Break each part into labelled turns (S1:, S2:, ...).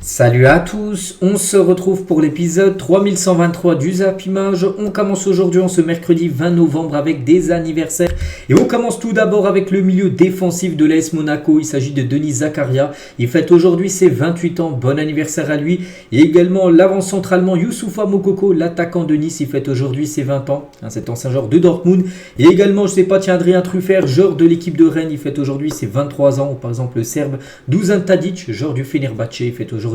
S1: Salut à tous, on se retrouve pour l'épisode 3123 du Zap Image. On commence aujourd'hui en ce mercredi 20 novembre avec des anniversaires. Et on commence tout d'abord avec le milieu défensif de l'AS Monaco. Il s'agit de Denis Zakaria. Il fête aujourd'hui ses 28 ans, bon anniversaire à lui. Et également l'avant-centre allemand Youssoufa Moukoko, l'attaquant de Nice. Il fête aujourd'hui ses 20 ans, cet ancien joueur de Dortmund. Et également, Adrien Truffert, joueur de l'équipe de Rennes. Il fête aujourd'hui ses 23 ans. Ou par exemple le Serbe Dusan Tadic, joueur du Fenerbahçe, il fête aujourd'hui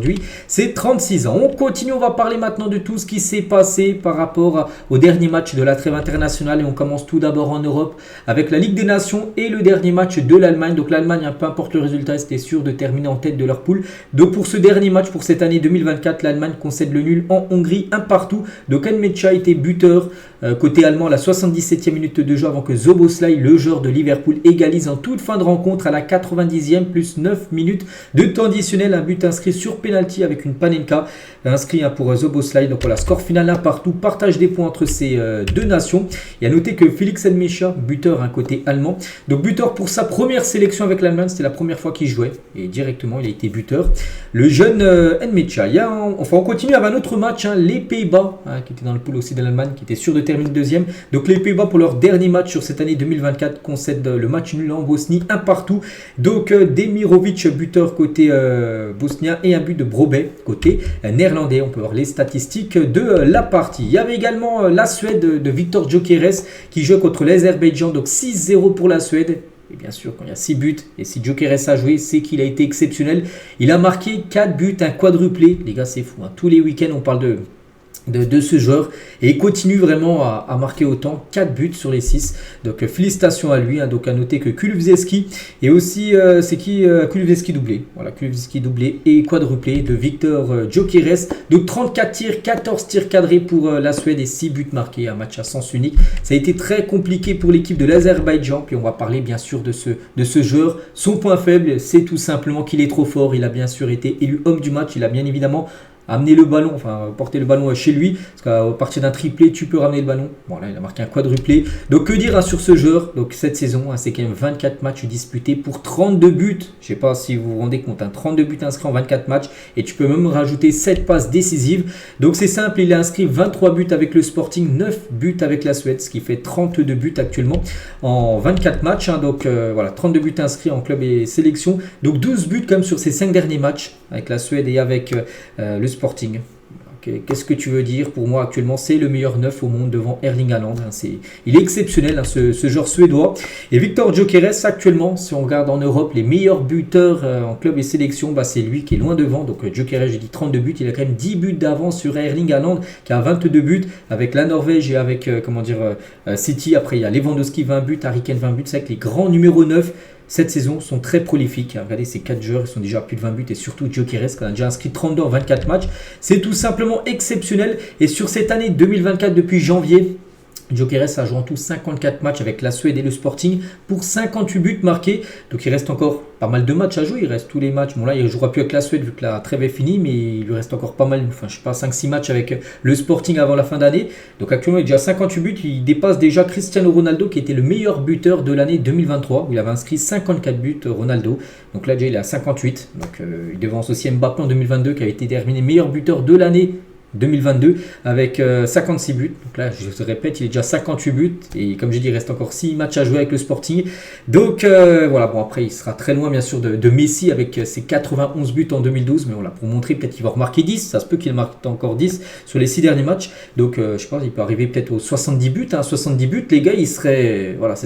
S1: c'est 36 ans. On continue, on va parler maintenant de tout ce qui s'est passé par rapport au dernier match de la trêve internationale. Et on commence tout d'abord en Europe avec la Ligue des Nations et le dernier match de l'Allemagne. Donc l'Allemagne, peu importe le résultat, c'était sûr de terminer en tête de leur poule. Donc pour ce dernier match, pour cette année 2024, l'Allemagne concède le nul en Hongrie, un partout. Donc Nmecha était buteur côté allemand à la 77e minute de jeu avant que Szoboszlai, le joueur de Liverpool, égalise en toute fin de rencontre à la 90e plus 9 minutes de temps additionnel. Un but inscrit sur penalty avec une Panenka inscrit pour Szoboszlai. Donc voilà, score final 1 partout, partage des points entre ces deux nations. Et à noter que Félix Nmecha, buteur côté allemand, donc buteur pour sa première sélection avec l'Allemagne, c'était la première fois qu'il jouait et directement il a été buteur. Le jeune Nmecha. On continue avec un autre match, les Pays-Bas, qui était dans le pool aussi de l'Allemagne, qui était sûr de terminer deuxième. Donc les Pays-Bas pour leur dernier match sur cette année 2024 concèdent le match nul en Bosnie, un partout. Donc Demirovic, buteur côté bosnien, et un but de Brobbey côté néerlandais. On peut voir les statistiques de la partie. Il y avait également la Suède de Viktor Gyökeres qui joue contre l'Azerbaïdjan. Donc 6-0 pour la Suède. Et bien sûr, quand il y a 6 buts, et si Gyökeres a joué, c'est qu'il a été exceptionnel. Il a marqué 4 buts, un quadruplé. Les gars, c'est fou. Tous les week-ends, on parle de ce joueur, et il continue vraiment à marquer autant, 4 buts sur les 6. Donc félicitations à lui. Donc à noter que Kulusevski et aussi Kulusevski doublé. Voilà, Kulusevski doublé et quadruplé de Viktor Gyökeres. Donc 34 tirs, 14 tirs cadrés pour la Suède et 6 buts marqués, un match à sens unique. Ça a été très compliqué pour l'équipe de l'Azerbaïdjan. Puis on va parler bien sûr de ce joueur. Son point faible, c'est tout simplement qu'il est trop fort. Il a bien sûr été élu homme du match. Il a bien évidemment amener le ballon, porter le ballon chez lui, parce qu'à partir d'un triplé, tu peux ramener le ballon. Bon là, il a marqué un quadruplé. Donc que dire sur ce joueur? Donc cette saison, c'est quand même 24 matchs disputés pour 32 buts. Je ne sais pas si vous vous rendez compte, 32 buts inscrits en 24 matchs, et tu peux même rajouter 7 passes décisives. Donc c'est simple, il a inscrit 23 buts avec le Sporting, 9 buts avec la Suède, ce qui fait 32 buts actuellement en 24 matchs. Donc voilà, 32 buts inscrits en club et sélection. Donc 12 buts comme sur ces 5 derniers matchs avec la Suède et avec le Sporting. Qu'est-ce que tu veux dire? Pour moi actuellement c'est le meilleur neuf au monde devant Erling Haaland. Il est exceptionnel, ce joueur suédois. Et Viktor Gyökeres actuellement, si on regarde en Europe les meilleurs buteurs en club et sélection, c'est lui qui est loin devant. Donc Gyökeres, j'ai dit 32 buts, il a quand même 10 buts d'avance sur Erling Haaland qui a 22 buts avec la Norvège et avec City. Après il y a Lewandowski 20 buts, Harry Kane 20 buts. C'est vrai que les grands numéros 9 cette saison sont très prolifiques. Regardez, ces 4 joueurs, ils sont déjà à plus de 20 buts, et surtout Gyökeres qui a déjà inscrit 32 en 24 matchs. C'est tout simplement exceptionnel. Et sur cette année 2024, depuis janvier, Gyökeres a joué en tout 54 matchs avec la Suède et le Sporting pour 58 buts marqués. Donc il reste encore pas mal de matchs à jouer. Il reste tous les matchs. Bon là, il ne jouera plus avec la Suède vu que la trêve est finie, mais il lui reste encore pas mal, 5-6 matchs avec le Sporting avant la fin d'année. Donc actuellement, il a déjà 58 buts. Il dépasse déjà Cristiano Ronaldo qui était le meilleur buteur de l'année 2023 où il avait inscrit 54 buts, Ronaldo. Donc là déjà, il est à 58. Donc il devance aussi Mbappé en 2022 qui a été terminé meilleur buteur de l'année 2022 avec 56 buts. Donc là, je te répète, il est déjà 58 buts. Et comme j'ai dit, il reste encore 6 matchs à jouer avec le Sporting. Donc voilà, bon après, il sera très loin bien sûr de Messi avec ses 91 buts en 2012. Mais voilà, pour montrer, peut-être qu'il va remarquer 10. Ça se peut qu'il marque encore 10 sur les 6 derniers matchs. Donc je pense qu'il peut arriver peut-être aux 70 buts. 70 buts, les gars, ce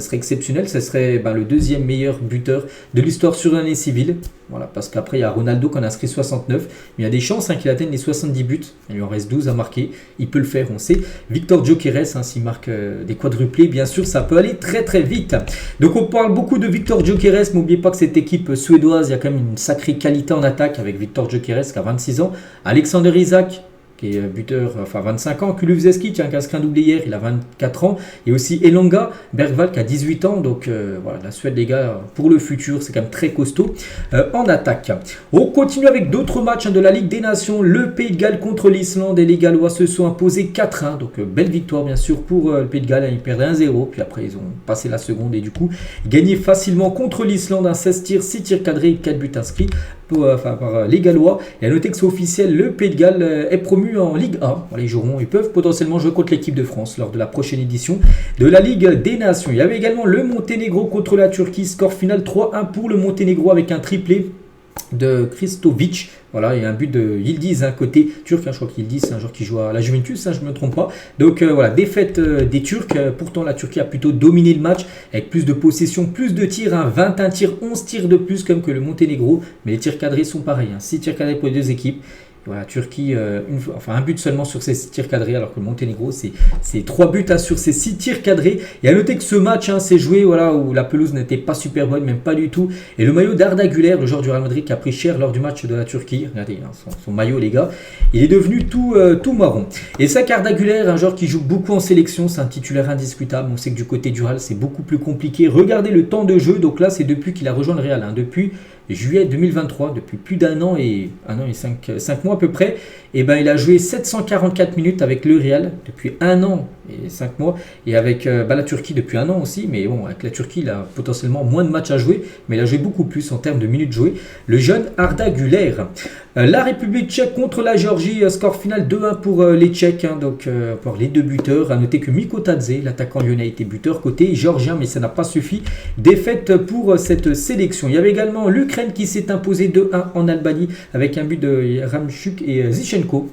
S1: serait exceptionnel. Ce serait le deuxième meilleur buteur de l'histoire sur l'année civile. Voilà, parce qu'après, il y a Ronaldo qui en a inscrit 69. Mais il y a des chances qu'il atteigne les 70 buts. Il lui en reste 12 à marquer. Il peut le faire, on sait. Viktor Gyökeres, s'il marque des quadruplés, bien sûr, ça peut aller très très vite. Donc on parle beaucoup de Viktor Gyökeres. N'oubliez pas que cette équipe suédoise, il y a quand même une sacrée qualité en attaque avec Viktor Gyökeres qui a 26 ans. Alexander Isak, qui est buteur, enfin 25 ans. Kulusevski qui a inscrit un doublé hier, il a 24 ans. Et aussi Elanga Bergvall qui a 18 ans. Donc voilà, la Suède, les gars, pour le futur, c'est quand même très costaud en attaque. On continue avec d'autres matchs de la Ligue des Nations. Le Pays de Galles contre l'Islande et les Gallois se sont imposés 4-1. Donc belle victoire bien sûr pour le Pays de Galles. Ils perdaient 1-0, puis après ils ont passé la seconde et du coup gagné facilement contre l'Islande. 16 tirs, 6 tirs cadrés, 4 buts inscrits par les Gallois. Et à noter que c'est officiel, le Pays de Galles est promu en Ligue A. Voilà, ils peuvent potentiellement jouer contre l'équipe de France lors de la prochaine édition de la Ligue des Nations. Il y avait également le Monténégro contre la Turquie. Score final 3-1 pour le Monténégro avec un triplé de Kristovic. Voilà, il y a un but de Yildiz, côté turc. Je crois que Yildiz, c'est un joueur qui joue à la Juventus, je ne me trompe pas. Donc voilà, défaite des Turcs. Pourtant, la Turquie a plutôt dominé le match avec plus de possession, plus de tirs. 21 tirs, 11 tirs de plus comme que le Monténégro. Mais les tirs cadrés sont pareils. 6 tirs cadrés pour les deux équipes. Voilà, Turquie, un but seulement sur ses 6 tirs cadrés, alors que le Monténégro, c'est 3 buts sur ses 6 tirs cadrés. Et à noter que ce match s'est joué où la pelouse n'était pas super bonne, même pas du tout. Et le maillot d'Arda Güler, le joueur du Real Madrid qui a pris cher lors du match de la Turquie, regardez son maillot, les gars, il est devenu tout marron. Et ça, qu'Arda Güler, un joueur qui joue beaucoup en sélection, c'est un titulaire indiscutable. On sait que du côté du Real, c'est beaucoup plus compliqué. Regardez le temps de jeu, donc là, c'est depuis qu'il a rejoint le Real, depuis juillet 2023, depuis plus d'un an et 5 mois à peu près, et il a joué 744 minutes avec le Real depuis 1 an et 5 mois, et avec la Turquie depuis 1 an aussi, mais bon, avec la Turquie, il a potentiellement moins de matchs à jouer, mais il a joué beaucoup plus en termes de minutes jouées. Le jeune Arda Güler. La République tchèque contre la Géorgie, score final 2-1 pour les Tchèques, donc pour les deux buteurs. À noter que Mikko Tadze, l'attaquant lyonnais, a été buteur côté géorgien, mais ça n'a pas suffi. Défaite pour cette sélection. Il y avait également l'Ukraine qui s'est imposée 2-1 en Albanie avec un but de Ramchuk et Zichenko.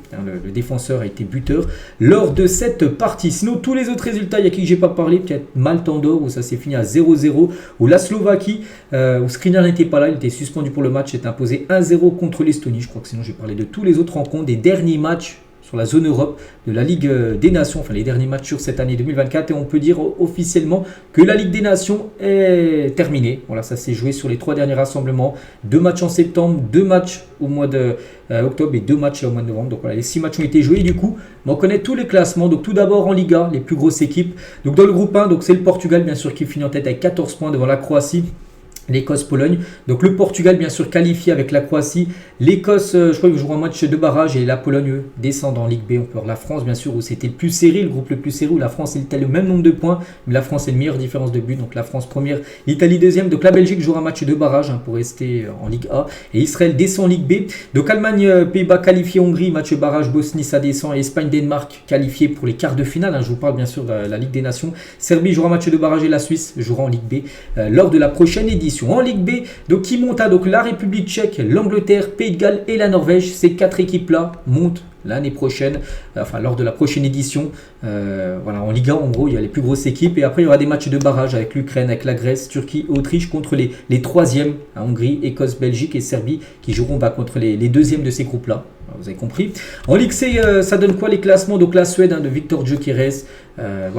S1: Le défenseur a été buteur lors de cette partie. Sinon, tous les autres résultats, il y a qui j'ai pas parlé, peut-être Malte-Andorre où ça s'est fini à 0-0, ou la Slovaquie où Skriniar n'était pas là, il était suspendu pour le match, s'est imposé 1-0 contre l'Estonie. Je crois que sinon j'ai parlé de tous les autres rencontres, des derniers matchs sur la zone Europe de la Ligue des Nations, enfin les derniers matchs sur cette année 2024, et on peut dire officiellement que la Ligue des Nations est terminée. Voilà, ça s'est joué sur les 3 derniers rassemblements, 2 matchs en septembre, 2 matchs au mois d'octobre et 2 matchs au mois de novembre. Donc voilà, les 6 matchs ont été joués. Du coup, on connaît tous les classements. Donc tout d'abord en Liga, les plus grosses équipes. Donc dans le groupe 1, donc c'est le Portugal bien sûr qui finit en tête avec 14 points devant la Croatie, l'Écosse, Pologne. Donc le Portugal bien sûr qualifié avec la Croatie. L'Écosse, je crois qu'ils joueront un match de barrage, et la Pologne descend en Ligue B. On peut voir la France bien sûr où c'était le plus serré, le groupe le plus serré, où la France et l'Italie au même nombre de points, mais la France est une meilleure différence de but. Donc la France première, l'Italie deuxième. Donc la Belgique jouera un match de barrage pour rester en Ligue A, et Israël descend en Ligue B. Donc Allemagne, Pays-Bas qualifié, Hongrie match de barrage, Bosnie ça descend, et Espagne, Danemark qualifié pour les quarts de finale. Je vous parle bien sûr de la Ligue des Nations. Serbie jouera un match de barrage, et la Suisse jouera en Ligue B lors de la prochaine édition. En Ligue B, donc qui monte à donc la République tchèque, l'Angleterre, Pays de Galles et la Norvège. Ces 4 équipes-là montent l'année prochaine, lors de la prochaine édition. Voilà, en Ligue 1, en gros, il y a les plus grosses équipes. Et après, il y aura des matchs de barrage avec l'Ukraine, avec la Grèce, Turquie, Autriche, contre les troisièmes, Hongrie, Écosse, Belgique et Serbie, qui joueront contre les deuxièmes de ces groupes-là. Vous avez compris. En Ligue C, ça donne quoi les classements? Donc la Suède de Victor Gyökeres,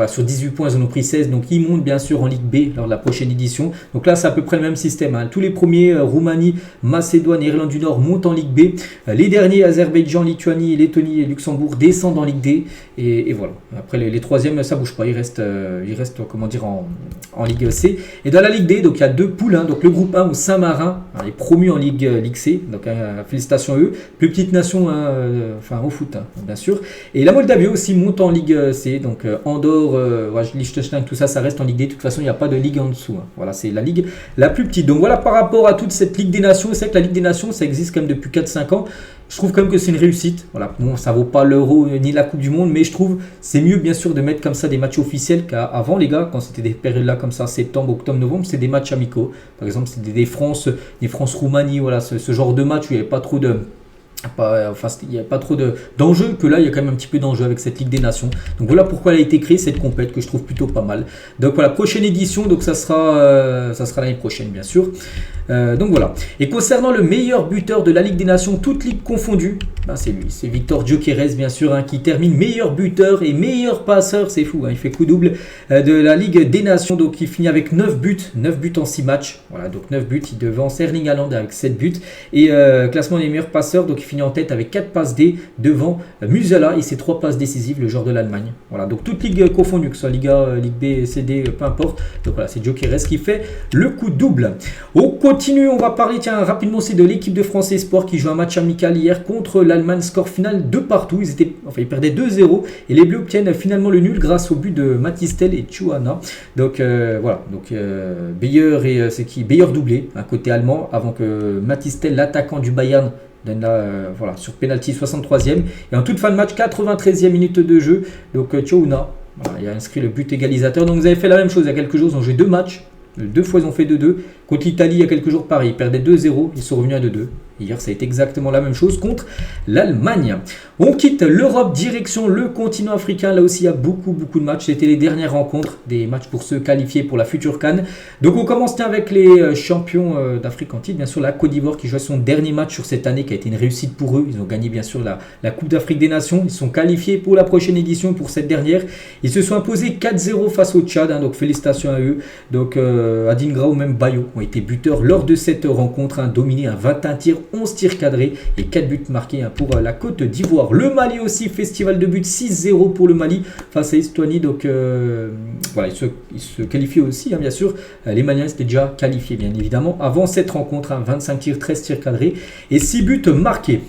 S1: sur 18 points, ils en ont pris 16. Donc ils montent bien sûr en Ligue B lors de la prochaine édition. Donc là, c'est à peu près le même système. Tous les premiers, Roumanie, Macédoine, Irlande du Nord, montent en Ligue B. Les derniers, Azerbaïdjan, Lituanie, Lettonie et Luxembourg, descendent en Ligue D. Et voilà. Après, les troisièmes, ça bouge pas. Ils restent comment dire, en Ligue C. Et dans la Ligue D, donc il y a 2 poules. Donc le groupe 1 où Saint-Marin est promu en Ligue C. Donc félicitations à eux. Plus petite nation, au foot, bien sûr. Et la Moldavie aussi monte en Ligue C. Donc Andorre, Liechtenstein, tout ça, ça reste en Ligue D. De toute façon, il n'y a pas de ligue en dessous. Voilà, c'est la ligue la plus petite. Donc voilà, par rapport à toute cette Ligue des Nations, c'est que la Ligue des Nations, ça existe quand même depuis 4-5 ans. Je trouve quand même que c'est une réussite. Voilà, bon, ça vaut pas l'Euro ni la Coupe du Monde, mais je trouve c'est mieux bien sûr de mettre comme ça des matchs officiels qu'avant, les gars, quand c'était des périodes là comme ça, septembre, octobre, novembre, c'est des matchs amicaux. Par exemple, c'est des France-Roumanie, voilà, ce genre de match où il n'y avait pas trop de... il n'y a pas trop d'enjeux, que là il y a quand même un petit peu d'enjeux avec cette Ligue des Nations. Donc voilà pourquoi elle a été créée, cette compète que je trouve plutôt pas mal. Donc voilà, prochaine édition, donc ça sera l'année prochaine bien sûr. Donc voilà. Et concernant le meilleur buteur de la Ligue des Nations, toutes ligues confondues, c'est lui, c'est Victor Gyökeres bien sûr, qui termine meilleur buteur et meilleur passeur, c'est fou, il fait coup double de la Ligue des Nations, donc il finit avec 9 buts en 6 matchs, voilà, donc 9 buts, il devance Erling Haaland avec 7 buts, et classement des meilleurs passeurs, donc il finit en tête avec 4 passes D devant Musiala et ses 3 passes décisives, le joueur de l'Allemagne. Voilà, donc toute ligue confondue, que ce soit Liga, Ligue B, CD, peu importe. Donc voilà, c'est Gyökeres qui fait le coup double. On continue, on va parler rapidement aussi de l'équipe de France Espoir qui joue un match amical hier contre l'Allemagne, score final de partout. Ils perdaient 2-0 et les Bleus obtiennent finalement le nul grâce au but de Matistel et Chuana. Donc voilà, donc Beyer et c'est qui Beyer doublé, un côté allemand, avant que Matistel, l'attaquant du Bayern, donne voilà, sur penalty 63e. Et en toute fin de match, 93e minute de jeu, donc Chuana, voilà, il a inscrit le but égalisateur. Donc vous avez fait la même chose il y a quelques jours, ils ont joué 2 matchs. 2 fois ils ont fait 2-2. Contre l'Italie il y a quelques jours pareil, ils perdaient 2-0, ils sont revenus à 2-2. Hier ça a été exactement la même chose contre l'Allemagne. On quitte l'Europe, direction le continent africain. Là aussi il y a beaucoup de matchs. C'était les dernières rencontres, des matchs pour se qualifier pour la future CAN. Donc on commence avec les champions d'Afrique en titre. Bien sûr la Côte d'Ivoire qui joue son dernier match sur cette année qui a été une réussite pour eux. Ils ont gagné bien sûr la Coupe d'Afrique des Nations. Ils sont qualifiés pour la prochaine édition, pour cette dernière. Ils se sont imposés 4-0 face au Tchad. Donc félicitations à eux. Donc Adingra ou même Bayo ont été buteurs lors de cette rencontre. Dominé à 21 tirs, 11 tirs cadrés et 4 buts marqués pour la Côte d'Ivoire. Le Mali aussi, festival de buts, 6-0 pour le Mali face à Estonie. Donc voilà, ils se qualifient aussi, bien sûr. Les Maliens étaient déjà qualifiés, bien évidemment, avant cette rencontre. 25 tirs, 13 tirs cadrés et 6 buts marqués.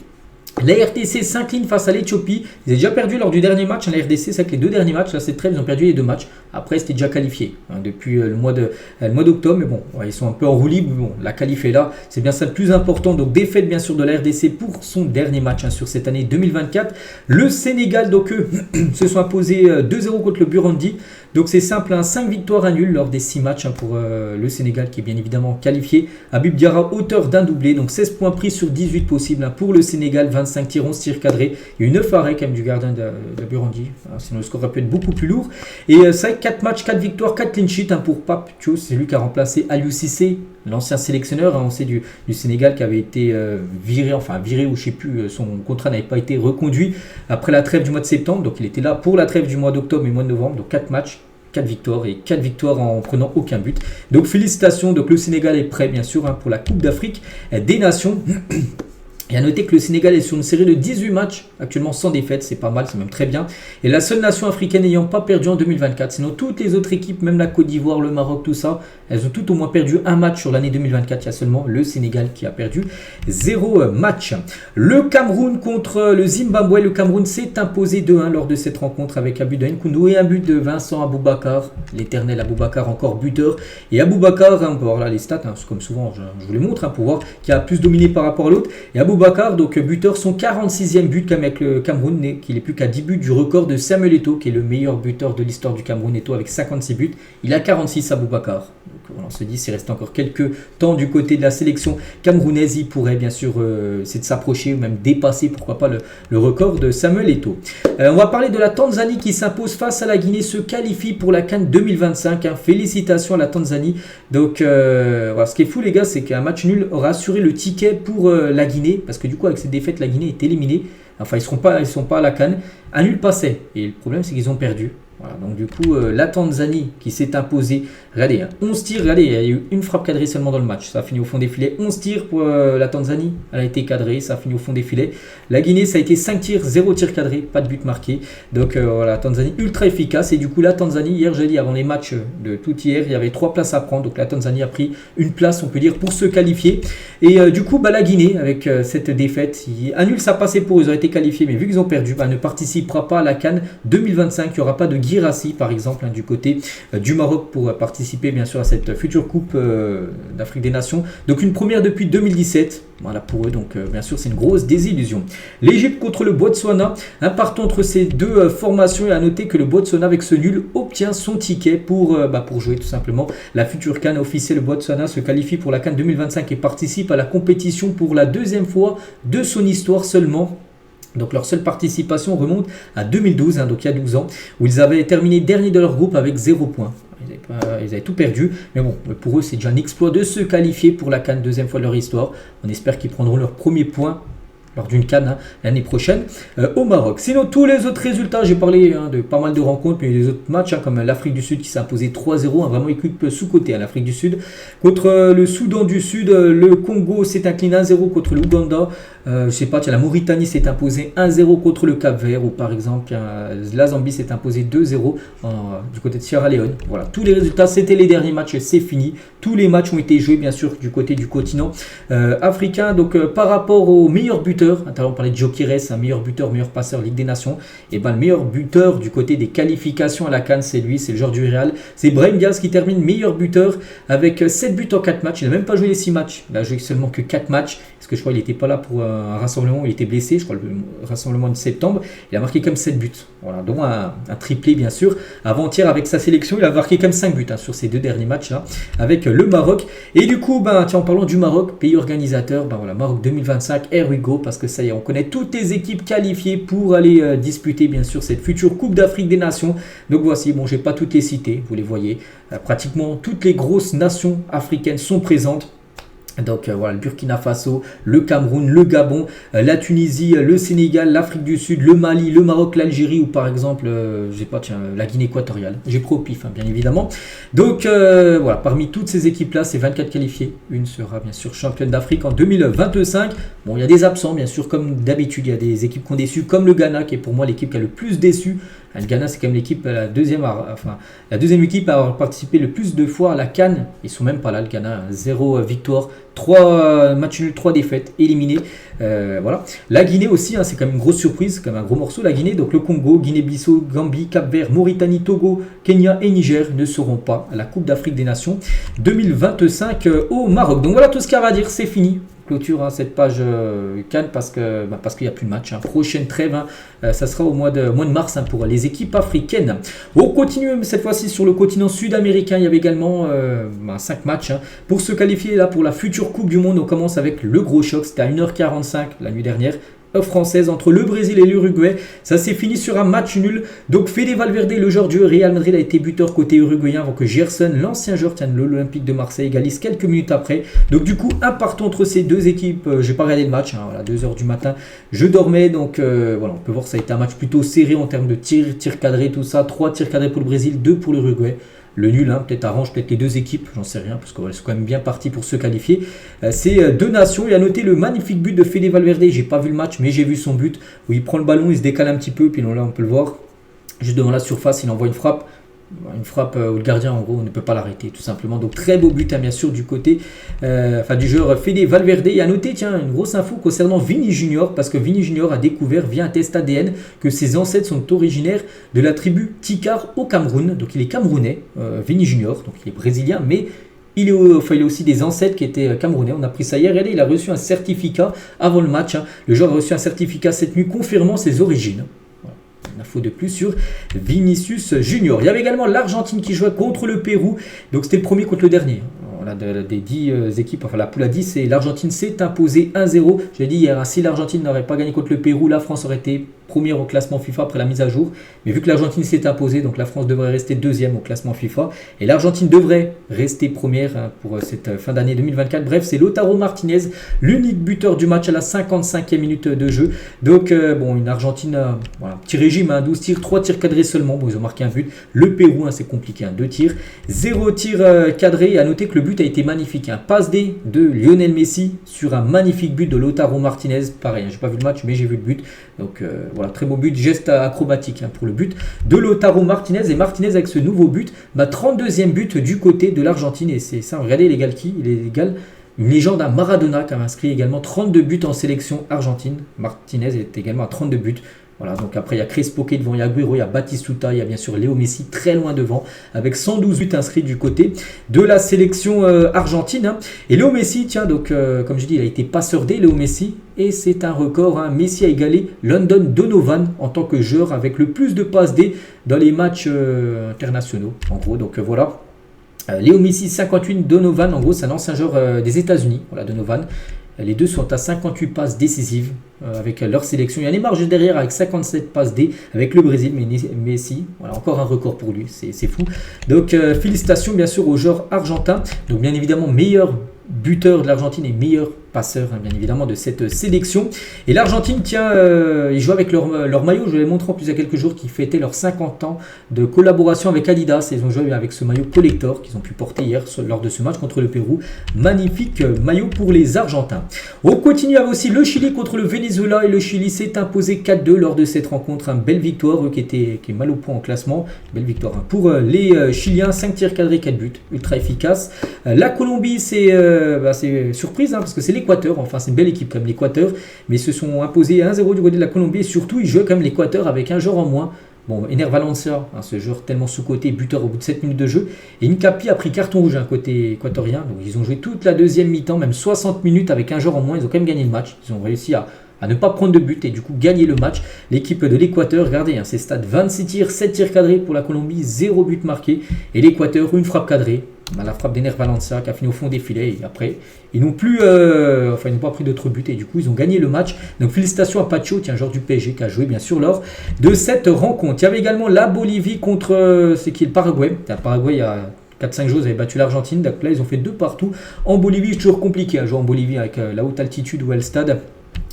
S1: La RDC s'incline face à l'Éthiopie. Ils ont déjà perdu lors du dernier match. La RDC, c'est que les 2 derniers matchs, là c'est très, ils ont perdu les 2 matchs. Après, c'était déjà qualifié depuis le mois d'octobre. Mais bon, ils sont un peu en roue libre. Bon, la qualif est là. C'est bien ça le plus important. Donc, défaite bien sûr de la RDC pour son dernier match sur cette année 2024. Le Sénégal, donc eux, se sont imposés 2-0 contre le Burundi. Donc c'est simple, 5 victoires, 1 nul lors des 6 matchs pour le Sénégal qui est bien évidemment qualifié. Habib Diarra, auteur d'un doublé, donc 16 points pris sur 18 possibles pour le Sénégal, 25 tirs, 11 tirs cadrés. Il y a eu 9 arrêts quand même du gardien de Burundi, sinon le score aurait pu être beaucoup plus lourd. Et ça 4 matchs, 4 victoires, 4 clean sheets pour Pape Thiaw, c'est lui qui a remplacé Aliou Cissé, l'ancien sélectionneur, on sait du Sénégal qui avait été viré ou je ne sais plus, son contrat n'avait pas été reconduit après la trêve du mois de septembre. Donc il était là pour la trêve du mois d'octobre et mois de novembre, donc 4 matchs. 4 victoires et 4 victoires en prenant aucun but. Donc félicitations, donc le Sénégal est prêt bien sûr pour la Coupe d'Afrique des Nations. Et à noter que le Sénégal est sur une série de 18 matchs, actuellement sans défaite, c'est pas mal, c'est même très bien. Et la seule nation africaine n'ayant pas perdu en 2024, sinon toutes les autres équipes, même la Côte d'Ivoire, le Maroc, tout ça, elles ont tout au moins perdu un match sur l'année 2024. Il y a seulement le Sénégal qui a perdu 0 match. Le Cameroun contre le Zimbabwe. Le Cameroun s'est imposé 2-1 lors de cette rencontre avec un but de Nkoundou et un but de Vincent Aboubakar, l'éternel Aboubakar, encore buteur. Et Aboubakar, on peut voir là les stats, comme souvent je vous les montre, pour voir qui a plus dominé par rapport à l'autre. Et Aboubakar, donc buteur, son 46e but quand même avec le Cameroun, qu'il n'est plus qu'à 10 buts du record de Samuel Eto'o, qui est le meilleur buteur de l'histoire du Cameroun. Eto'o avec 56 buts, il a 46 Aboubakar. Donc on se dit, s'il reste encore quelques temps du côté de la sélection camerounaise, il pourrait bien sûr c'est de s'approcher ou même dépasser, pourquoi pas, le record de Samuel Eto'o. On va parler de la Tanzanie qui s'impose face à la Guinée, se qualifie pour la CAN 2025. Félicitations à la Tanzanie. Donc voilà, ce qui est fou les gars, c'est qu'un match nul aura assuré le ticket pour la Guinée, parce que du coup avec cette défaite, la Guinée est éliminée. Enfin, ils ne sont pas à la CAN. Un nul passait. Et le problème, c'est qu'ils ont perdu. Voilà, donc du coup, la Tanzanie qui s'est imposée. Regardez, 11 tirs. Regardez, il y a eu une frappe cadrée seulement dans le match. Ça a fini au fond des filets. 11 tirs pour la Tanzanie. Elle a été cadrée. Ça a fini au fond des filets. La Guinée, ça a été 5 tirs, 0 tir cadré. Pas de but marqué. Donc voilà, la Tanzanie ultra efficace. Et du coup, la Tanzanie, hier, j'ai dit, avant les matchs de tout hier, il y avait 3 places à prendre. Donc la Tanzanie a pris une place, on peut dire, pour se qualifier. Et du coup, la Guinée, avec cette défaite, un nul, ça passait pour eux. Ils auraient été qualifiés. Mais vu qu'ils ont perdu, ne participera pas à la CAN 2025. Il n'y aura pas de Guirassy, par exemple, du côté du Maroc pour participer, bien sûr, à cette future Coupe d'Afrique des Nations. Donc, une première depuis 2017. Voilà pour eux. Donc, bien sûr, c'est une grosse désillusion. L'Égypte contre le Botswana. Un partant entre ces deux formations. Et à noter que le Botswana, avec ce nul, obtient son ticket pour jouer tout simplement la future CAN officielle. Le Botswana se qualifie pour la CAN 2025 et participe à la compétition pour la 2e fois de son histoire seulement. Donc leur seule participation remonte à 2012, donc il y a 12 ans, où ils avaient terminé dernier de leur groupe avec 0 points. Ils avaient tout perdu, mais bon, pour eux c'est déjà un exploit de se qualifier pour la CAN 2e fois de leur histoire. On espère qu'ils prendront leur premier point lors d'une CAN l'année prochaine au Maroc. Sinon, tous les autres résultats, j'ai parlé de pas mal de rencontres, mais les autres matchs, comme l'Afrique du Sud qui s'est imposé 3-0, vraiment équipe sous-côté, l'Afrique du Sud, contre le Soudan du Sud, le Congo s'est incliné 1-0 contre l'Ouganda, je sais pas, la Mauritanie s'est imposée 1-0 contre le Cap-Vert, ou par exemple, la Zambie s'est imposée 2-0 du côté de Sierra Leone. Voilà, tous les résultats, c'était les derniers matchs, c'est fini. Tous les matchs ont été joués, bien sûr, du côté du continent africain. Donc, par rapport aux meilleurs buteurs, on parlait de Gyökeres, un meilleur buteur, meilleur passeur, Ligue des Nations. Et ben, le meilleur buteur du côté des qualifications à la CAN, c'est lui, c'est le joueur du Real. C'est Brahim Diaz qui termine meilleur buteur avec 7 buts en 4 matchs. Il n'a même pas joué les 6 matchs. Il n'a joué seulement que 4 matchs. Parce que je crois qu'il n'était pas là pour un rassemblement, il était blessé, je crois le rassemblement de septembre. Il a marqué comme 7 buts. Voilà, dont un triplé, bien sûr. Avant-hier, avec sa sélection, il a marqué comme 5 buts sur ces 2 derniers matchs là, avec le Maroc. Et du coup, en parlant du Maroc, pays organisateur, voilà, Maroc 2025, here we go, parce que ça y est, on connaît toutes les équipes qualifiées pour aller disputer, bien sûr, cette future Coupe d'Afrique des Nations. Donc voici, bon, je n'ai pas toutes les citer, vous les voyez. Pratiquement toutes les grosses nations africaines sont présentes. Donc voilà, le Burkina Faso, le Cameroun, le Gabon, la Tunisie, le Sénégal, l'Afrique du Sud, le Mali, le Maroc, l'Algérie ou par exemple, la Guinée équatoriale. J'ai pris au pif, bien évidemment. Donc voilà, parmi toutes ces équipes-là, c'est 24 qualifiés. Une sera bien sûr championne d'Afrique en 2025. Bon, il y a des absents, bien sûr, comme d'habitude, il y a des équipes qui ont déçu, comme le Ghana, qui est pour moi l'équipe qui a le plus déçu. Le Ghana, c'est quand même l'équipe, la deuxième équipe à avoir participé le plus de fois à la CAN. Ils sont même pas là, le Ghana. 0 victoire, 3 matchs nuls, 3 défaites, éliminés. Voilà. La Guinée aussi, c'est quand même une grosse surprise, c'est quand même un gros morceau, la Guinée. Donc le Congo, Guinée-Bissau, Gambie, Cap-Vert, Mauritanie, Togo, Kenya et Niger ne seront pas à la Coupe d'Afrique des Nations 2025 au Maroc. Donc voilà tout ce qu'il y a à dire, c'est fini. Clôture cette page CAN parce qu'il n'y a plus de match. Prochaine trêve, ça sera au mois de mars pour les équipes africaines. On continue cette fois-ci sur le continent sud-américain. Il y avait également 5 matchs pour se qualifier là pour la future Coupe du Monde. On commence avec le gros choc. C'était à 1h45 la nuit dernière. Française entre le Brésil et l'Uruguay. Ça s'est fini sur un match nul. Donc Fede Valverde, le joueur du Real Madrid, a été buteur côté uruguayen avant que Gerson, l'ancien joueur de l'Olympique de Marseille, égalise quelques minutes après. Donc du coup, un partout entre ces deux équipes. J'ai pas regardé le match, voilà, 2h du matin. Je dormais, donc voilà, on peut voir que ça a été un match plutôt serré en termes de tirs cadrés, tout ça. 3 tirs cadrés pour le Brésil, 2 pour l'Uruguay. Le nul, peut-être arrange peut-être les deux équipes, j'en sais rien, parce qu'elles sont quand même bien parties pour se qualifier. C'est deux nations. Il a noté le magnifique but de Fede Valverde. J'ai pas vu le match, mais j'ai vu son but où il prend le ballon, il se décale un petit peu, puis là on peut le voir. Juste devant la surface, il envoie une frappe où le gardien en gros ne peut pas l'arrêter tout simplement. Donc très beau but bien sûr du côté du joueur Fede Valverde. Et à noter une grosse info concernant Vini Junior, parce que Vini Junior a découvert via un test ADN que ses ancêtres sont originaires de la tribu Tikar au Cameroun. Donc il est camerounais, Vini Junior, donc il est brésilien, mais il a aussi des ancêtres qui étaient camerounais. On a pris ça hier. Regardez, il a reçu un certificat avant le match. Le joueur a reçu un certificat cette nuit confirmant ses origines. Une info de plus sur Vinicius Junior. Il y avait également l'Argentine qui jouait contre le Pérou. Donc c'était le premier contre le dernier. Voilà, des 10 équipes, la poule à 10, et l'Argentine s'est imposée 1-0. J'ai dit hier, si l'Argentine n'aurait pas gagné contre le Pérou, la France aurait été première au classement FIFA après la mise à jour. Mais vu que l'Argentine s'est imposée, donc la France devrait rester deuxième au classement FIFA. Et l'Argentine devrait rester première pour cette fin d'année 2024. Bref, c'est Lautaro Martinez, l'unique buteur du match à la 55e minute de jeu. Donc, une Argentine, petit régime, 12 tirs, 3 tirs cadrés seulement. Ils ont marqué un but. Le Pérou, c'est compliqué, 2 tirs. 0 tir cadré. Et à noter que le but a été magnifique. Passe D de Lionel Messi sur un magnifique but de Lautaro Martinez. Pareil, j'ai pas vu le match, mais j'ai vu le but. Donc, voilà, très beau but, geste acrobatique pour le but de Lautaro Martinez. Et Martinez avec ce nouveau but, 32e but du côté de l'Argentine. Et c'est ça, regardez l'égal qui, il est égal une légende à Maradona qui a inscrit également 32 buts en sélection argentine. Martinez est également à 32 buts. Voilà, donc après il y a Crespo qui est devant, il y a Agüero, il y a Batistuta, il y a bien sûr Léo Messi très loin devant avec 112 buts inscrits du côté de la sélection argentine. Et Léo Messi, comme je dis, il a été passeur D, Léo Messi, et c'est un record. Messi a égalé London Donovan en tant que joueur avec le plus de passes D dans les matchs internationaux. En gros, donc voilà. Léo Messi 58, Donovan, en gros c'est un ancien joueur des États-Unis, voilà Donovan. Les deux sont à 58 passes décisives avec leur sélection. Il y a Neymar juste derrière avec 57 passes D avec le Brésil, mais Messi, voilà, encore un record pour lui, c'est fou. Donc félicitations bien sûr aux joueurs argentins. Donc bien évidemment meilleur buteur de l'Argentine et meilleur passeurs bien évidemment de cette sélection. Et l'Argentine, tiens, ils jouent avec leur maillot, je l'ai montré en plus il y a quelques jours, qui fêtait leurs 50 ans de collaboration avec Adidas. Ils ont joué avec ce maillot collector qu'ils ont pu porter hier lors de ce match contre le Pérou. Magnifique maillot pour les Argentins. On continue avec aussi le Chili contre le Venezuela et le Chili s'est imposé 4-2 lors de cette rencontre. Une belle victoire, eux qui est mal au point en classement. Belle victoire pour les Chiliens, 5 tirs cadrés, 4 buts, ultra efficace. La Colombie, c'est surprise parce que c'est l'Équateur, enfin c'est une belle équipe comme l'Équateur, mais ils se sont imposés 1-0 du côté de la Colombie et surtout ils jouent comme l'Équateur avec un joueur en moins. Bon, Ener Valencia, ce joueur tellement sous-côté, buteur au bout de 7 minutes de jeu. Et Nkapi a pris carton rouge côté équatorien. Donc ils ont joué toute la deuxième mi-temps, même 60 minutes avec un joueur en moins. Ils ont quand même gagné le match. Ils ont réussi à ne pas prendre de but et du coup gagner le match. L'équipe de l'Équateur, regardez, c'est stade 26 tirs, 7 tirs cadrés pour la Colombie, 0 but marqué. Et l'Équateur, une frappe cadrée. La frappe d'Ener Valencia qui a fini au fond des filets et après ils n'ont pas pris d'autres buts et du coup ils ont gagné le match. Donc félicitations à Pacho, joueur du PSG qui a joué bien sûr lors de cette rencontre. Il y avait également la Bolivie contre le Paraguay. Le Paraguay il y a 4-5 jours, ils avaient battu l'Argentine. Donc là ils ont fait 2 partout. En Bolivie, c'est toujours compliqué à jouer en Bolivie avec la haute altitude où est le stade.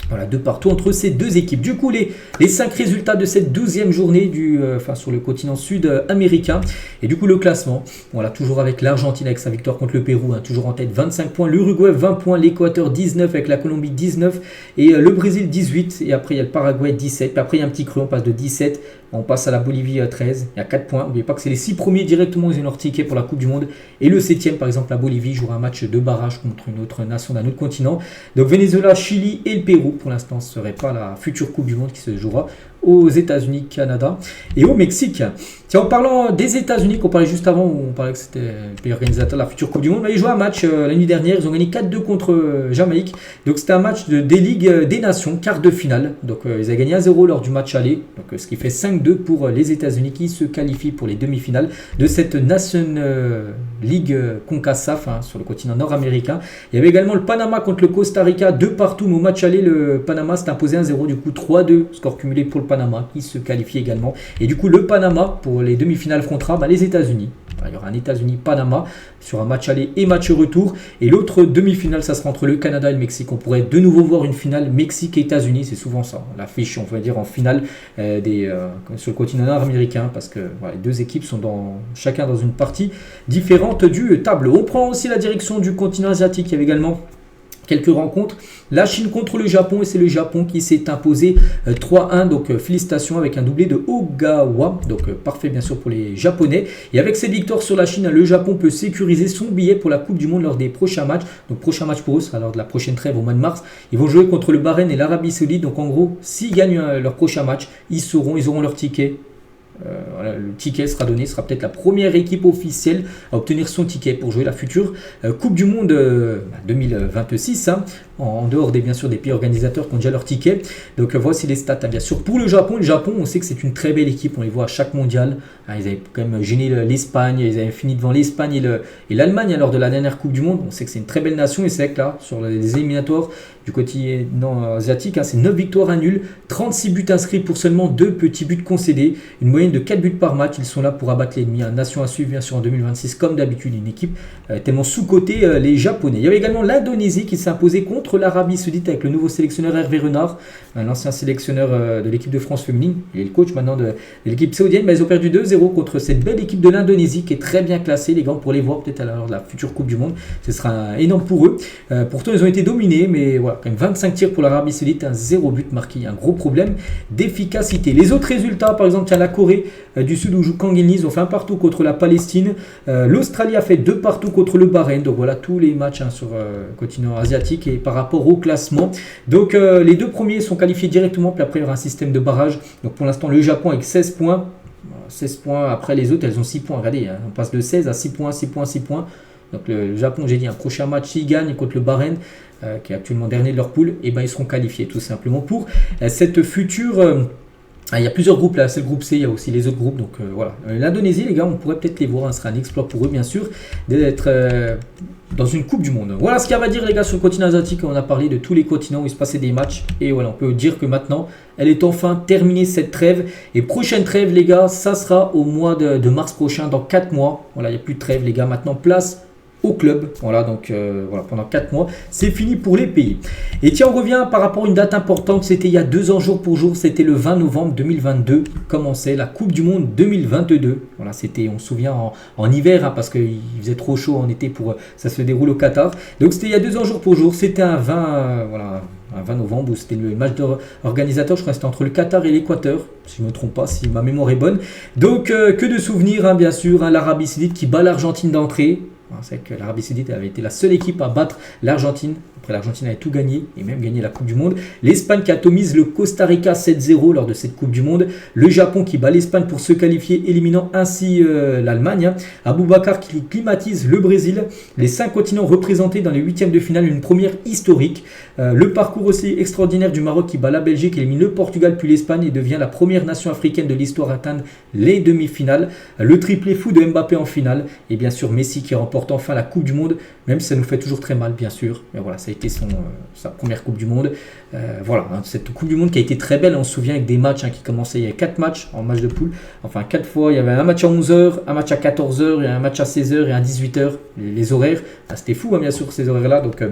S1: Voilà, 2 partout entre ces deux équipes. Du coup, les 5 résultats de cette 12e journée sur le continent sud-américain. Et du coup, le classement. Voilà, toujours avec l'Argentine avec sa victoire contre le Pérou, toujours en tête, 25 points. L'Uruguay, 20 points. L'Équateur, 19 avec la Colombie, 19. Et le Brésil, 18. Et après, il y a le Paraguay, 17. Puis après, il y a un petit creux, on passe de 17. On passe à la Bolivie, 13. Il y a 4 points. N'oubliez pas que c'est les 6 premiers directement, ils ont leur ticket pour la Coupe du Monde. Et le 7e, par exemple, la Bolivie jouera un match de barrage contre une autre nation d'un autre continent. Donc Venezuela, Chili et le Pérou. Pour l'instant, ce ne serait pas la future Coupe du Monde qui se jouera aux États-Unis, Canada et au Mexique. Tiens, en parlant des États-Unis, qu'on parlait juste avant, où on parlait que c'était le pays organisateur de la future Coupe du Monde, ils jouaient un match la nuit dernière, ils ont gagné 4-2 contre Jamaïque. Donc c'était un match des Ligues des Nations, quart de finale. Donc ils ont gagné 1-0 lors du match aller, donc ce qui fait 5-2 pour les États-Unis qui se qualifient pour les demi-finales de cette Nation League CONCACAF sur le continent nord-américain. Il y avait également le Panama contre le Costa Rica, 2 partout, mais au match aller, le Panama s'est imposé 1-0, du coup 3-2, score cumulé pour le Panama qui se qualifie également. Et du coup, le Panama pour les demi-finales affrontera les États-Unis. Il y aura un États-Unis-Panama sur un match aller et match retour. Et l'autre demi-finale, ça sera entre le Canada et le Mexique. On pourrait de nouveau voir une finale Mexique-États-Unis. C'est souvent ça, l'affiche, on va dire, en finale sur le continent nord-américain. Parce que les deux équipes sont chacun dans une partie différente du tableau. On prend aussi la direction du continent asiatique. Il y avait également quelques rencontres. La Chine contre le Japon et c'est le Japon qui s'est imposé 3-1. Donc félicitations avec un doublé de Ogawa. Donc parfait bien sûr pour les Japonais. Et avec cette victoire sur la Chine, le Japon peut sécuriser son billet pour la Coupe du Monde lors des prochains matchs. Donc prochain match pour eux sera lors de la prochaine trêve au mois de mars. Ils vont jouer contre le Bahreïn et l'Arabie Saoudite. Donc en gros, s'ils gagnent leur prochain match, ils auront leur ticket. Le ticket sera donné, sera peut-être la première équipe officielle à obtenir son ticket pour jouer la future Coupe du Monde 2026 en dehors bien sûr des pays organisateurs qui ont déjà leur ticket. Donc voici les stats bien sûr pour le Japon. On sait que c'est une très belle équipe, on les voit à chaque mondial. Ils avaient quand même gêné l'Espagne, ils avaient fini devant l'Espagne et l'Allemagne lors de la dernière Coupe du Monde. On sait que c'est une très belle nation et c'est vrai que là sur les éliminatoires du côté asiatique, c'est 9 victoires, 1 nul, 36 buts inscrits pour seulement 2 petits buts concédés, une moyenne de 4 buts par match. Ils sont là pour abattre l'ennemi. Nation à suivre bien sûr en 2026 comme d'habitude, une équipe tellement sous-cotée les Japonais. Il y avait également l'Indonésie qui s'est imposée contre l'Arabie Saoudite avec le nouveau sélectionneur Hervé Renard, l'ancien sélectionneur de l'équipe de France féminine. Il est le coach maintenant de l'équipe saoudienne. Mais ils ont perdu 2-0 contre cette belle équipe de l'Indonésie qui est très bien classée, les gars, pour les voir peut-être à l'heure de la future Coupe du Monde. Ce sera énorme pour eux. Pourtant ils ont été dominés, mais voilà, quand même 25 tirs pour l'Arabie Saoudite, 0 but marqué, un gros problème d'efficacité. Les autres résultats, par exemple, la Corée du Sud où joue Kang In-lee, ils ont fait un partout contre la Palestine. L'Australie a fait 2 partout contre le Bahreïn. Donc voilà tous les matchs sur le continent asiatique et par rapport au classement. Donc les 2 premiers sont qualifiés directement, puis après il y aura un système de barrage. Donc pour l'instant le Japon avec 16 points. 16 points, après les autres elles ont 6 points. Regardez, on passe de 16 à 6 points, 6 points, 6 points. Donc le Japon, j'ai dit, un prochain match, s'ils gagnent contre le Bahreïn, qui est actuellement dernier de leur poule, et ils seront qualifiés tout simplement pour cette future... il y a plusieurs groupes là, c'est le groupe C, il y a aussi les autres groupes, donc voilà. L'Indonésie, les gars, on pourrait peut-être les voir, ce sera un exploit pour eux bien sûr, d'être dans une Coupe du Monde. Voilà ce qu'il y a à dire les gars sur le continent asiatique. On a parlé de tous les continents où il se passait des matchs, et voilà, on peut dire que maintenant, elle est enfin terminée cette trêve, et prochaine trêve les gars, ça sera au mois de mars prochain, dans 4 mois. Voilà, il n'y a plus de trêve les gars, maintenant place au club. Voilà, donc voilà, pendant 4 mois, c'est fini pour les pays. Et tiens, on revient par rapport à une date importante, c'était il y a 2 ans jour pour jour, c'était le 20 novembre 2022, commençait la Coupe du Monde 2022. Voilà, c'était, on se souvient, en hiver, hein, parce qu'il faisait trop chaud en été, ça se déroule au Qatar. Donc c'était il y a 2 ans jour pour jour, c'était un 20 novembre, où c'était le match organisateur, je crois que c'était entre le Qatar et l'Équateur, si je ne me trompe pas, si ma mémoire est bonne. Donc que de souvenirs, hein, bien sûr, hein, l'Arabie Saoudite qui bat l'Argentine d'entrée. C'est que l'Arabie Saoudite avait été la seule équipe à battre l'Argentine. Après, l'Argentine avait tout gagné et même gagné la Coupe du Monde. L'Espagne qui atomise le Costa Rica 7-0 lors de cette Coupe du Monde. Le Japon qui bat l'Espagne pour se qualifier, éliminant ainsi l'Allemagne. Aboubacar qui climatise le Brésil. Les 5 continents représentés dans les huitièmes de finale, une première historique. Le parcours aussi extraordinaire du Maroc qui bat la Belgique, élimine le Portugal puis l'Espagne et devient la première nation africaine de l'histoire à atteindre les demi-finales. Le triplé fou de Mbappé en finale. Et bien sûr Messi qui remporte enfin la Coupe du Monde, même si ça nous fait toujours très mal bien sûr. Mais voilà, ça a été sa première Coupe du Monde. Voilà, hein, cette Coupe du Monde qui a été très belle, on se souvient avec des matchs qui commençaient, il y a 4 matchs en match de poule, enfin 4 fois, il y avait un match à 11h, un match à 14h, et un match à 16h et à 18h, les horaires, c'était fou hein, bien sûr ces horaires-là, donc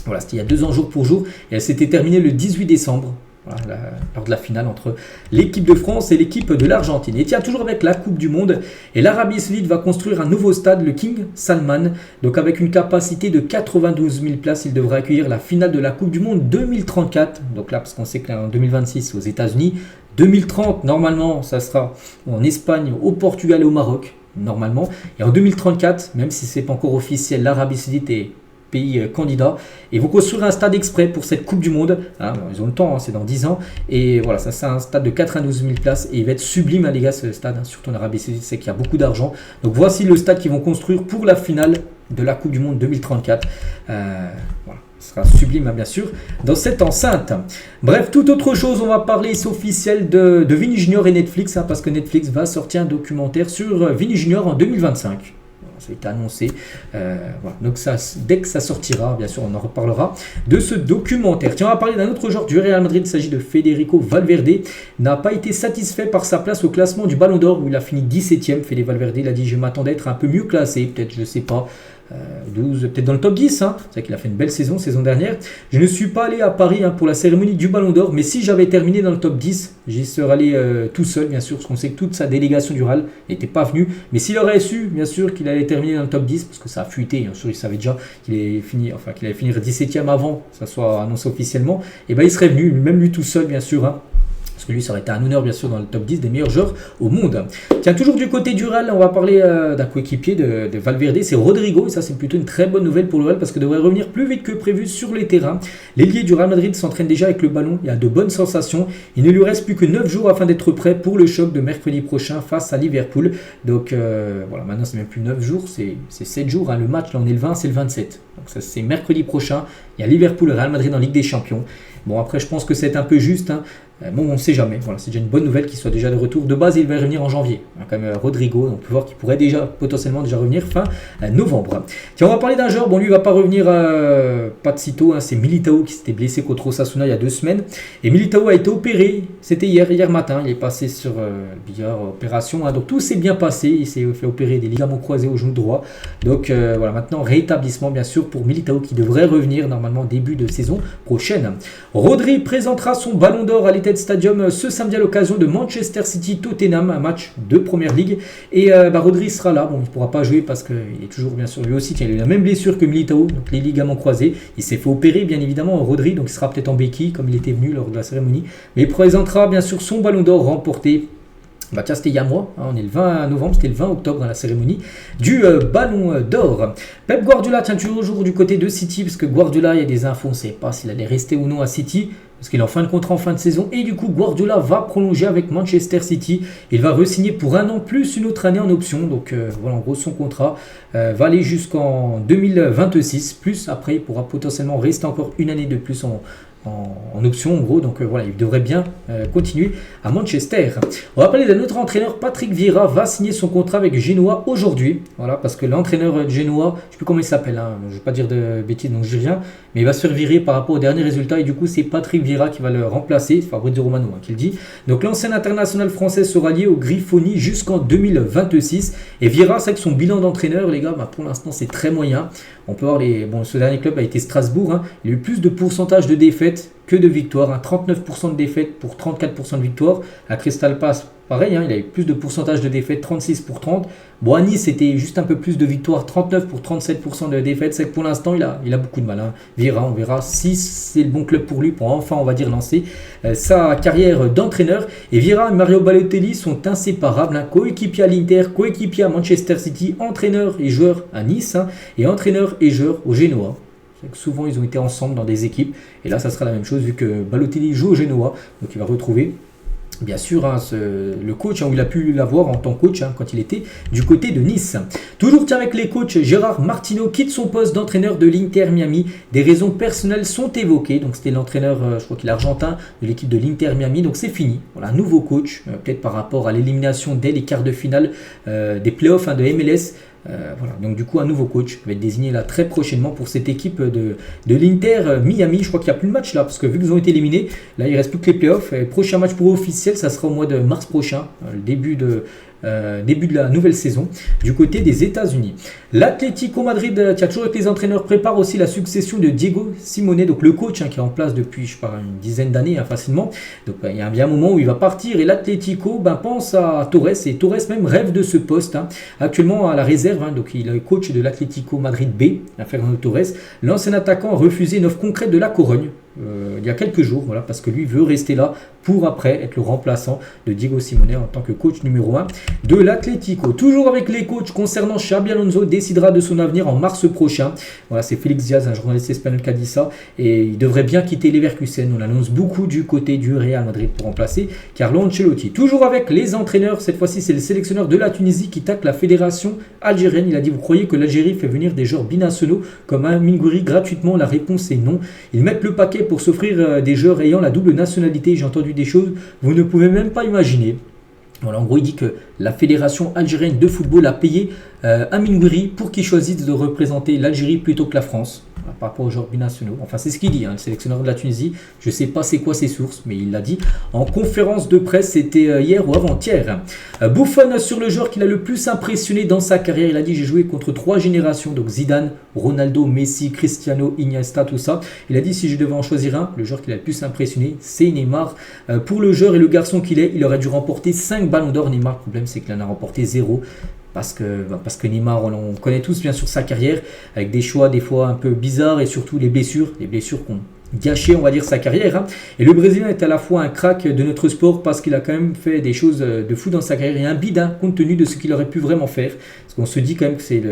S1: voilà, c'était il y a 2 ans jour pour jour, et elle s'était terminée le 18 décembre. Voilà, lors de la finale entre l'équipe de France et l'équipe de l'Argentine. Et tiens, toujours avec la Coupe du Monde, et l'Arabie Saoudite va construire un nouveau stade, le King Salman. Donc avec une capacité de 92 000 places, il devrait accueillir la finale de la Coupe du Monde 2034. Donc là, parce qu'on sait qu'en 2026 aux États-Unis, 2030 normalement, ça sera en Espagne, au Portugal et au Maroc normalement. Et en 2034, même si c'est pas encore officiel, l'Arabie Saoudite est pays candidat et vont construire un stade exprès pour cette Coupe du Monde. Hein, bon, ils ont le temps, hein, c'est dans 10 ans. Et voilà, ça c'est un stade de 92 000 places et il va être sublime, hein, les gars, ce stade, hein, surtout en Arabie Saoudite, c'est qu'il y a beaucoup d'argent. Donc voici le stade qu'ils vont construire pour la finale de la Coupe du Monde 2034. Voilà. Ce sera sublime, hein, bien sûr, dans cette enceinte. Bref, toute autre chose, on va parler, c'est officiel, de Vini Junior et Netflix, hein, parce que Netflix va sortir un documentaire sur Vini Junior en 2025. Ça a été annoncé. Voilà. Donc ça, dès que ça sortira, bien sûr, on en reparlera de ce documentaire. Tiens, on va parler d'un autre joueur du Real Madrid. Il s'agit de Federico Valverde. N'a pas été satisfait par sa place au classement du Ballon d'Or où il a fini 17e. Federico Valverde, il a dit: je m'attendais à être un peu mieux classé. Peut-être, je ne sais pas. 12, peut-être dans le top 10, hein. C'est vrai qu'il a fait une belle saison dernière. Je ne suis pas allé à Paris, hein, pour la cérémonie du Ballon d'Or, mais si j'avais terminé dans le top 10, j'y serais allé tout seul, bien sûr, parce qu'on sait que toute sa délégation du Real n'était pas venue. Mais s'il aurait su, bien sûr, qu'il allait terminer dans le top 10, parce que ça a fuité, bien sûr, il savait déjà qu'il allait finir 17e avant que ça soit annoncé officiellement, et ben il serait venu, même lui tout seul, bien sûr, hein. Parce que lui, ça aurait été un honneur, bien sûr, dans le top 10 des meilleurs joueurs au monde. Tiens, toujours du côté du Real, on va parler d'un coéquipier de Valverde, c'est Rodrigo. Et ça, c'est plutôt une très bonne nouvelle pour le Real parce qu'il devrait revenir plus vite que prévu sur les terrains. L'ailier du Real Madrid s'entraîne déjà avec le ballon. Il a de bonnes sensations. Il ne lui reste plus que 9 jours afin d'être prêt pour le choc de mercredi prochain face à Liverpool. Donc, voilà, maintenant, c'est même plus 9 jours, c'est 7 jours. Hein. Le match, là, on est le 20, c'est le 27. Donc, ça, c'est mercredi prochain. Il y a Liverpool et Real Madrid en Ligue des Champions. Bon, après, je pense que c'est un peu juste, hein. Bon, on ne sait jamais. Voilà, c'est déjà une bonne nouvelle qu'il soit déjà de retour. De base, il va revenir en janvier. Hein, comme Rodrigo, on peut voir qu'il pourrait potentiellement déjà revenir fin novembre. Tiens, on va parler d'un joueur. Bon, lui, il ne va pas revenir pas de sitôt. Hein, c'est Militao qui s'était blessé contre Osasuna il y a 2 semaines. Et Militao a été opéré. C'était hier matin. Il est passé sur opération. Hein, donc, tout s'est bien passé. Il s'est fait opérer des ligaments croisés au genou droit. Donc, voilà, maintenant, rétablissement, bien sûr, pour Militao qui devrait revenir normalement début de saison prochaine. Rodri présentera son ballon d'or à l'Etihad Stadium ce samedi à l'occasion de Manchester City-Tottenham, un match de Première Ligue. Et Rodri sera là. Bon, il ne pourra pas jouer parce qu'il est toujours, bien sûr, lui aussi, qui a eu la même blessure que Militao, donc les ligaments croisés. Il s'est fait opérer, bien évidemment, Rodri, donc il sera peut-être en béquille, comme il était venu lors de la cérémonie. Mais il présentera, bien sûr, son ballon d'or remporté. Bah tiens, c'était il y a un mois, hein, on est le 20 novembre, c'était le 20 octobre à la cérémonie du Ballon d'Or. Pep Guardiola, tiens, toujours du côté de City, parce que Guardiola, il y a des infos, on ne sait pas s'il allait rester ou non à City, parce qu'il est en fin de contrat en fin de saison, et du coup Guardiola va prolonger avec Manchester City. Il va re-signer pour 1 an plus une autre année en option, donc voilà, en gros son contrat va aller jusqu'en 2026, plus après il pourra potentiellement rester encore une année de plus en option en gros, donc voilà, il devrait bien continuer à Manchester. On va parler d'un autre entraîneur, Patrick Vieira va signer son contrat avec Genoa aujourd'hui, voilà, parce que l'entraîneur de Genoa, je ne sais plus comment il s'appelle, hein, je ne vais pas dire de bêtises donc je dis rien, mais il va se faire virer par rapport aux derniers résultats et du coup c'est Patrick Vieira qui va le remplacer, c'est Fabrizio Romano qui le dit. Donc l'ancien international français sera lié au Grifoni jusqu'en 2026 et Vieira, c'est que son bilan d'entraîneur les gars, pour l'instant c'est très moyen. On peut voir ce dernier club a été Strasbourg, hein. Il a eu plus de pourcentage de défaites que de victoires, hein. 39% de défaites pour 34% de victoires. À Crystal Palace, pareil, hein, il a eu plus de pourcentage de défaites, 36 pour 30. Bon, à Nice, c'était juste un peu plus de victoires, 39 pour 37% de défaites. C'est que pour l'instant, il a beaucoup de mal. Hein. Vieira, on verra si c'est le bon club pour lui, pour enfin, on va dire, lancer sa carrière d'entraîneur. Et Vieira et Mario Balotelli sont inséparables. Hein. Coéquipier à l'Inter, coéquipier à Manchester City, entraîneur et joueur à Nice, hein, et entraîneur et joueur au Genoa. Souvent, ils ont été ensemble dans des équipes. Et là, ça sera la même chose vu que Balotelli joue au Genoa. Donc, il va retrouver, bien sûr, hein, le coach, hein, où il a pu l'avoir en tant que coach, hein, quand il était du côté de Nice. Toujours avec les coachs, Gérard Martino quitte son poste d'entraîneur de l'Inter Miami. Des raisons personnelles sont évoquées. Donc, c'était l'entraîneur, je crois qu'il est argentin, de l'équipe de l'Inter Miami. Donc, c'est fini. Voilà, un nouveau coach, peut-être par rapport à l'élimination dès les quarts de finale des playoffs, hein, de MLS. Voilà, donc du coup un nouveau coach va être désigné là très prochainement pour cette équipe de l'Inter Miami. Je crois qu'il n'y a plus de match là parce que vu qu'ils ont été éliminés, là il ne reste plus que les playoffs. Et le prochain match pour eux officiel, ça sera au mois de mars prochain, le début de la nouvelle saison du côté des États-Unis. L'Atlético Madrid, qui a toujours avec les entraîneurs, prépare aussi la succession de Diego Simeone, donc le coach, hein, qui est en place depuis je sais pas, une dizaine d'années, hein, facilement. Donc il y a bien un moment où il va partir et l'Atlético pense à Torres et Torres même rêve de ce poste, hein, actuellement à la réserve, hein, donc il est coach de l'Atlético Madrid B, Fernando Torres. L'ancien attaquant a refusé une offre concrète de la Corogne il y a quelques jours, voilà, parce que lui veut rester là pour après être le remplaçant de Diego Simeone en tant que coach numéro 1 de l'Atlético. Toujours avec les coachs concernant Xabi Alonso, décidera de son avenir en mars prochain. Voilà, c'est Félix Diaz, un journaliste espagnol qui a dit ça, et il devrait bien quitter Leverkusen. On annonce beaucoup du côté du Real Madrid pour remplacer Carlo Ancelotti. Toujours avec les entraîneurs, cette fois-ci c'est le sélectionneur de la Tunisie qui tacle la fédération algérienne. Il a dit: vous croyez que l'Algérie fait venir des joueurs binationaux comme Amin Gouiri gratuitement? La réponse est non. Ils mettent le paquet pour s'offrir des joueurs ayant la double nationalité. J'ai entendu des choses vous ne pouvez même pas imaginer. Voilà, en gros, il dit que la fédération algérienne de football a payé Amin Gouiri pour qu'il choisisse de représenter l'Algérie plutôt que la France. Voilà, par rapport aux joueurs binationaux. Enfin, c'est ce qu'il dit, hein, le sélectionneur de la Tunisie. Je ne sais pas c'est quoi ses sources, mais il l'a dit en conférence de presse, c'était hier ou avant-hier. Buffon sur le joueur qui l'a le plus impressionné dans sa carrière. Il a dit: j'ai joué contre 3 générations, donc Zidane, Ronaldo, Messi, Cristiano, Iniesta, tout ça. Il a dit: si je devais en choisir un, le joueur qui l'a le plus impressionné, c'est Neymar. Pour le joueur et le garçon qu'il est, il aurait dû remporter 5 ballons d'or. Neymar, le problème c'est qu'il en a remporté 0. Parce que Neymar, on connaît tous bien sûr sa carrière, avec des choix des fois un peu bizarres et surtout les blessures qu'on gâché, on va dire, sa carrière. Hein. Et le Brésilien est à la fois un crack de notre sport parce qu'il a quand même fait des choses de fou dans sa carrière et un bide, hein, compte tenu de ce qu'il aurait pu vraiment faire. Parce qu'on se dit quand même que c'est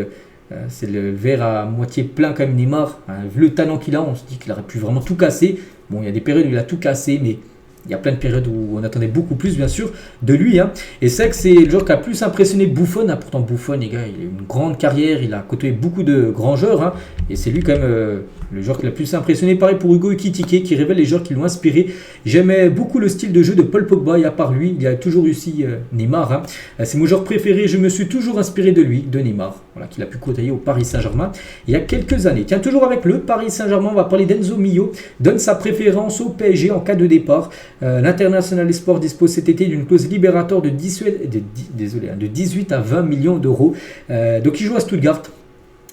S1: le verre à moitié plein quand même, Neymar. Hein, vu le talent qu'il a, on se dit qu'il aurait pu vraiment tout casser. Bon, il y a des périodes où il a tout cassé, mais il y a plein de périodes où on attendait beaucoup plus, bien sûr, de lui. Hein. Et c'est vrai que c'est le joueur qui a plus impressionné Buffon. Hein. Pourtant, Buffon, les gars, il a une grande carrière. Il a côtoyé beaucoup de grands joueurs. Hein. Et c'est lui, quand même, le joueur qui l'a plus impressionné. Pareil pour Hugo Ekitike, qui révèle les joueurs qui l'ont inspiré. J'aimais beaucoup le style de jeu de Paul Pogba. Et à part lui, il y a toujours aussi Neymar. Hein. C'est mon joueur préféré. Je me suis toujours inspiré de lui, de Neymar. Voilà, qu'il a pu côtoyer au Paris Saint-Germain il y a quelques années. Tiens, toujours avec le Paris Saint-Germain, on va parler d'Enzo Mio. Donne sa préférence au PSG en cas de départ. L'International Esport dispose cet été d'une clause libératoire de 18 à 20 millions d'euros. Donc il joue à Stuttgart.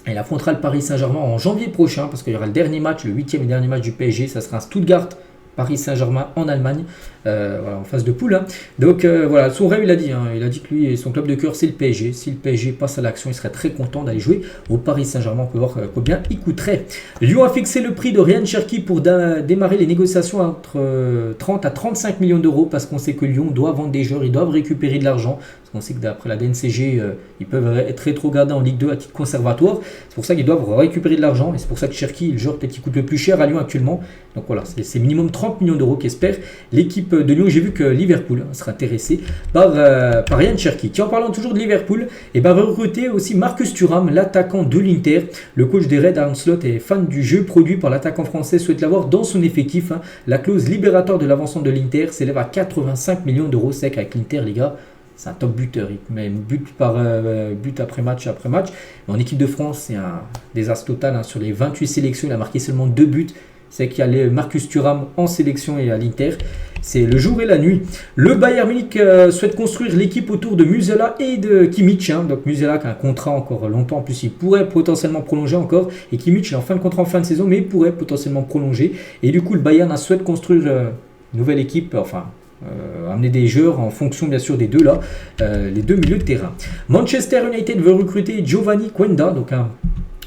S1: Il affrontera le Paris Saint-Germain en janvier prochain parce qu'il y aura le dernier match, le 8e et dernier match du PSG. Ça sera à Stuttgart. Paris Saint-Germain en Allemagne, voilà, en phase de poule. Hein. Donc voilà, son rêve, il a dit que lui, son club de cœur, c'est le PSG. Si le PSG passe à l'action, il serait très content d'aller jouer au Paris Saint-Germain. On peut voir combien il coûterait. Lyon a fixé le prix de Ryan Cherki pour démarrer les négociations entre 30 à 35 millions d'euros parce qu'on sait que Lyon doit vendre des joueurs, ils doivent récupérer de l'argent. Parce On sait que d'après la DNCG, ils peuvent être rétrogradés en Ligue 2 à titre conservatoire. C'est pour ça qu'ils doivent récupérer de l'argent. Et c'est pour ça que Cherki, le joueur peut-être qui coûte le plus cher à Lyon actuellement. Donc voilà, c'est minimum 30 millions d'euros qu'espère l'équipe de Lyon. J'ai vu que Liverpool sera intéressé par Ryan Cherki. Qui, en parlant toujours de Liverpool, va recruter aussi Marcus Thuram, l'attaquant de l'Inter. Le coach des Reds, Arne Slot, est fan du jeu produit par l'attaquant français, souhaite l'avoir dans son effectif. La clause libératoire de l'avancement de l'Inter s'élève à 85 millions d'euros sec avec l'Inter, les gars. C'est un top buteur, il met but après match après match. En équipe de France, c'est un désastre total. Sur les 28 sélections, il a marqué seulement 2 buts. C'est qu'il y a Marcus Thuram en sélection et à l'Inter. C'est le jour et la nuit. Le Bayern Munich souhaite construire l'équipe autour de Musiala et de Kimmich. Donc Musiala qui a un contrat encore longtemps. En plus, il pourrait potentiellement prolonger encore. Et Kimmich est en fin de contrat en fin de saison, mais il pourrait potentiellement prolonger. Et du coup, le Bayern souhaite construire une nouvelle équipe. Amener des joueurs en fonction bien sûr des deux là, les deux milieux de terrain. Manchester United veut recruter Giovanni Quenda, donc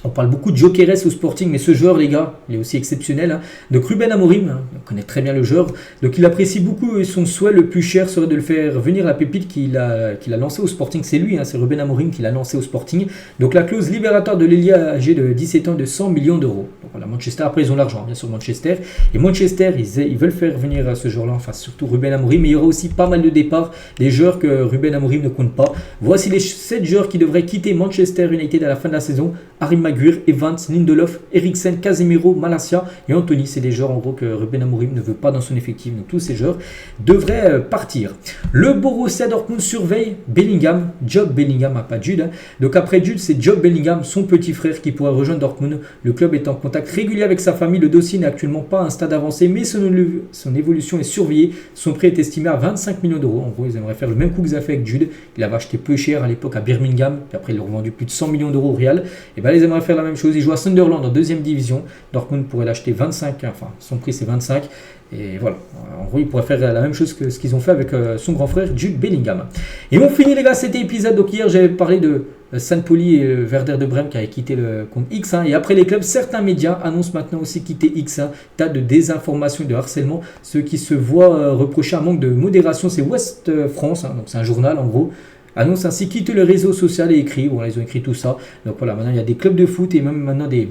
S1: on parle beaucoup de Gyökeres au Sporting, mais ce joueur, les gars, il est aussi exceptionnel. Donc Ruben Amorim, on connaît très bien le joueur, donc il apprécie beaucoup et son souhait le plus cher serait de le faire venir la pépite qu'il a lancé au Sporting. C'est lui, c'est Ruben Amorim qui l'a lancé au Sporting. Donc la clause libératoire de l'ailier âgé de 17 ans de 100 millions d'euros. Donc voilà, Manchester, après ils ont l'argent, bien sûr Manchester. Et Manchester, ils veulent faire venir ce joueur-là, enfin surtout Ruben Amorim, mais il y aura aussi pas mal de départs, des joueurs que Ruben Amorim ne compte pas. Voici les 7 joueurs qui devraient quitter Manchester United à la fin de la saison. Harry Maguire, Evans, Lindelof, Eriksen, Casemiro, Malacia et Anthony. C'est des joueurs en gros que Ruben Amorim ne veut pas dans son effectif. Donc tous ces joueurs devraient partir. Le Borussia Dortmund surveille Bellingham, Job Bellingham, pas Jude. Donc après Jude, c'est Job Bellingham, son petit frère qui pourrait rejoindre Dortmund. Le club est en contact régulier avec sa famille. Le dossier n'est actuellement pas à un stade avancé, mais son évolution est surveillée. Son prix est estimé à 25 millions d'euros. En gros, ils aimeraient faire le même coup qu'ils ont fait avec Jude. Il avait acheté peu cher à l'époque à Birmingham, puis après ils l'ont revendu plus de 100 millions d'euros au Real. Et ils aimeraient faire la même chose. Il joue à Sunderland en deuxième division. Dortmund pourrait l'acheter 25, enfin son prix c'est 25. Et voilà, en gros, il pourrait faire la même chose que ce qu'ils ont fait avec son grand frère Jude Bellingham. Et on finit les gars cet épisode. Donc hier j'avais parlé de Saint-Pauli et Werder de Brême qui avaient quitté le compte X. Et après les clubs, certains médias annoncent maintenant aussi quitter X. Tas de désinformation et de harcèlement. Ceux qui se voient reprocher un manque de modération, c'est Ouest France. Donc c'est un journal en gros. Annonce ainsi quitte le réseau social et écrit. Voilà, ils ont écrit tout ça. Donc voilà, maintenant il y a des clubs de foot et même maintenant des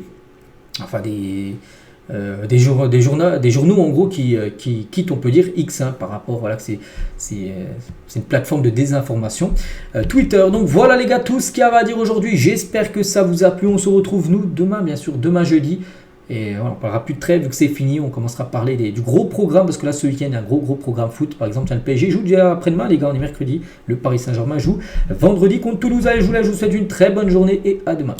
S1: journaux en gros qui quittent, on peut dire, X par rapport, voilà, que c'est une plateforme de désinformation. Twitter. Donc voilà les gars, tout ce qu'il y avait à dire aujourd'hui. J'espère que ça vous a plu. On se retrouve nous demain, bien sûr, demain jeudi. Et voilà, on ne parlera plus de trêve vu que c'est fini. On commencera à parler du gros programme parce que là ce week-end il y a un gros programme foot. Par exemple, le PSG joue déjà après-demain, les gars, on est mercredi. Le Paris Saint-Germain joue vendredi contre Toulouse. Allez, je vous souhaite une très bonne journée et à demain.